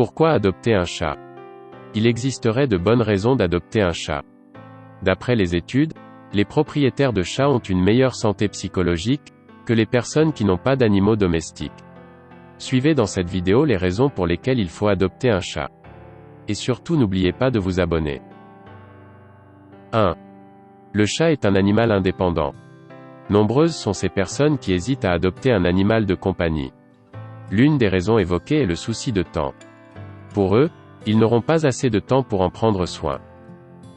Pourquoi adopter un chat? Il existerait de bonnes raisons d'adopter un chat. D'après les études, les propriétaires de chats ont une meilleure santé psychologique que les personnes qui n'ont pas d'animaux domestiques. Suivez dans cette vidéo les raisons pour lesquelles il faut adopter un chat. Et surtout n'oubliez pas de vous abonner. 1. Le chat est un animal indépendant. Nombreuses sont ces personnes qui hésitent à adopter un animal de compagnie. L'une des raisons évoquées est le souci de temps. Pour eux, ils n'auront pas assez de temps pour en prendre soin.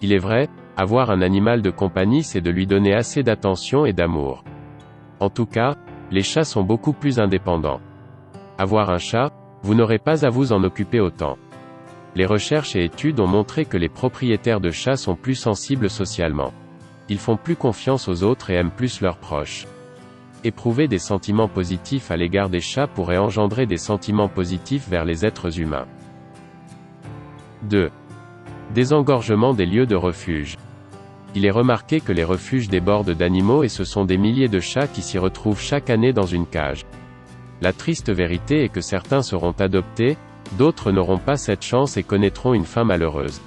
Il est vrai, avoir un animal de compagnie c'est de lui donner assez d'attention et d'amour. En tout cas, les chats sont beaucoup plus indépendants. Avoir un chat, vous n'aurez pas à vous en occuper autant. Les recherches et études ont montré que les propriétaires de chats sont plus sensibles socialement. Ils font plus confiance aux autres et aiment plus leurs proches. Éprouver des sentiments positifs à l'égard des chats pourrait engendrer des sentiments positifs vers les êtres humains. 2. Désengorgement des lieux de refuge. Il est remarqué que les refuges débordent d'animaux et ce sont des milliers de chats qui s'y retrouvent chaque année dans une cage. La triste vérité est que certains seront adoptés, d'autres n'auront pas cette chance et connaîtront une fin malheureuse.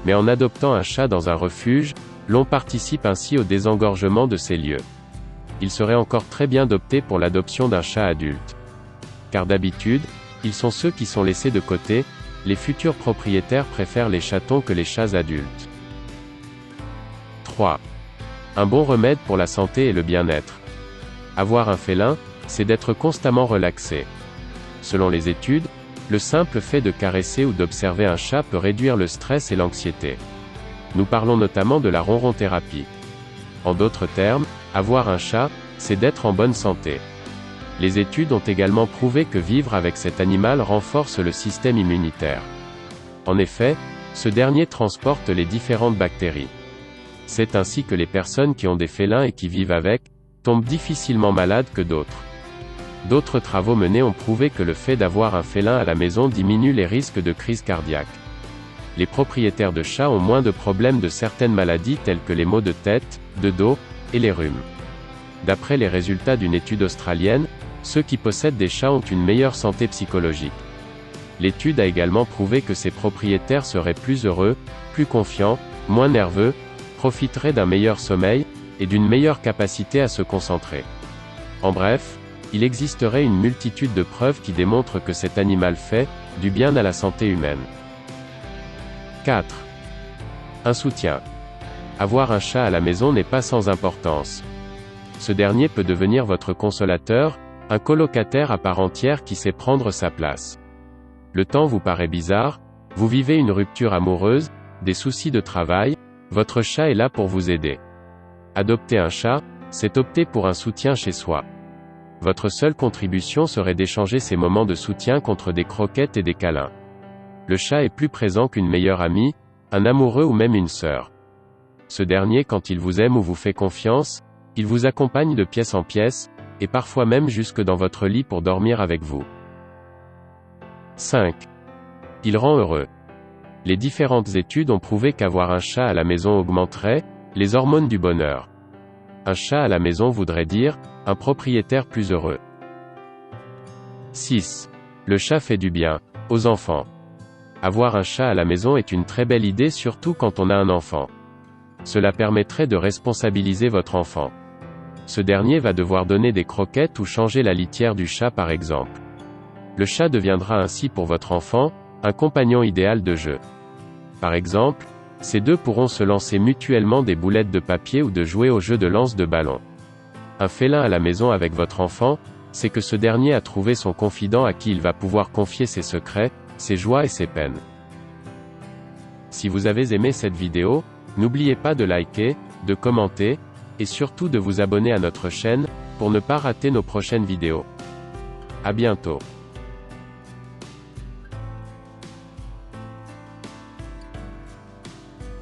Mais en adoptant un chat dans un refuge, l'on participe ainsi au désengorgement de ces lieux. Il serait encore très bien d'opter pour l'adoption d'un chat adulte. Car d'habitude, ils sont ceux qui sont laissés de côté, les futurs propriétaires préfèrent les chatons que les chats adultes. 3. Un bon remède pour la santé et le bien-être. Avoir un félin, c'est d'être constamment relaxé. Selon les études, le simple fait de caresser ou d'observer un chat peut réduire le stress et l'anxiété. Nous parlons notamment de la ronronthérapie. En d'autres termes, avoir un chat, c'est d'être en bonne santé. Les études ont également prouvé que vivre avec cet animal renforce le système immunitaire. En effet, ce dernier transporte les différentes bactéries. C'est ainsi que les personnes qui ont des félins et qui vivent avec, tombent difficilement malades que d'autres. D'autres travaux menés ont prouvé que le fait d'avoir un félin à la maison diminue les risques de crise cardiaque. Les propriétaires de chats ont moins de problèmes de certaines maladies telles que les maux de tête, de dos, et les rhumes. D'après les résultats d'une étude australienne, ceux qui possèdent des chats ont une meilleure santé psychologique. L'étude a également prouvé que ces propriétaires seraient plus heureux, plus confiants, moins nerveux, profiteraient d'un meilleur sommeil, et d'une meilleure capacité à se concentrer. En bref, il existerait une multitude de preuves qui démontrent que cet animal fait du bien à la santé humaine. 4. Un soutien. Avoir un chat à la maison n'est pas sans importance. Ce dernier peut devenir votre consolateur, un colocataire à part entière qui sait prendre sa place. Le temps vous paraît bizarre, vous vivez une rupture amoureuse, des soucis de travail, votre chat est là pour vous aider. Adopter un chat, c'est opter pour un soutien chez soi. Votre seule contribution serait d'échanger ces moments de soutien contre des croquettes et des câlins. Le chat est plus présent qu'une meilleure amie, un amoureux ou même une sœur. Ce dernier, quand il vous aime ou vous fait confiance, il vous accompagne de pièce en pièce, et parfois même jusque dans votre lit pour dormir avec vous. 5. Il rend heureux. Les différentes études ont prouvé qu'avoir un chat à la maison augmenterait les hormones du bonheur. Un chat à la maison voudrait dire un propriétaire plus heureux. 6. Le chat fait du bien aux enfants. Avoir un chat à la maison est une très belle idée surtout quand on a un enfant. Cela permettrait de responsabiliser votre enfant. Ce dernier va devoir donner des croquettes ou changer la litière du chat par exemple. Le chat deviendra ainsi pour votre enfant, un compagnon idéal de jeu. Par exemple, ces deux pourront se lancer mutuellement des boulettes de papier ou de jouer au jeu de lance de ballon. Un félin à la maison avec votre enfant, c'est que ce dernier a trouvé son confident à qui il va pouvoir confier ses secrets, ses joies et ses peines. Si vous avez aimé cette vidéo, n'oubliez pas de liker, de commenter, et surtout de vous abonner à notre chaîne, pour ne pas rater nos prochaines vidéos. À bientôt.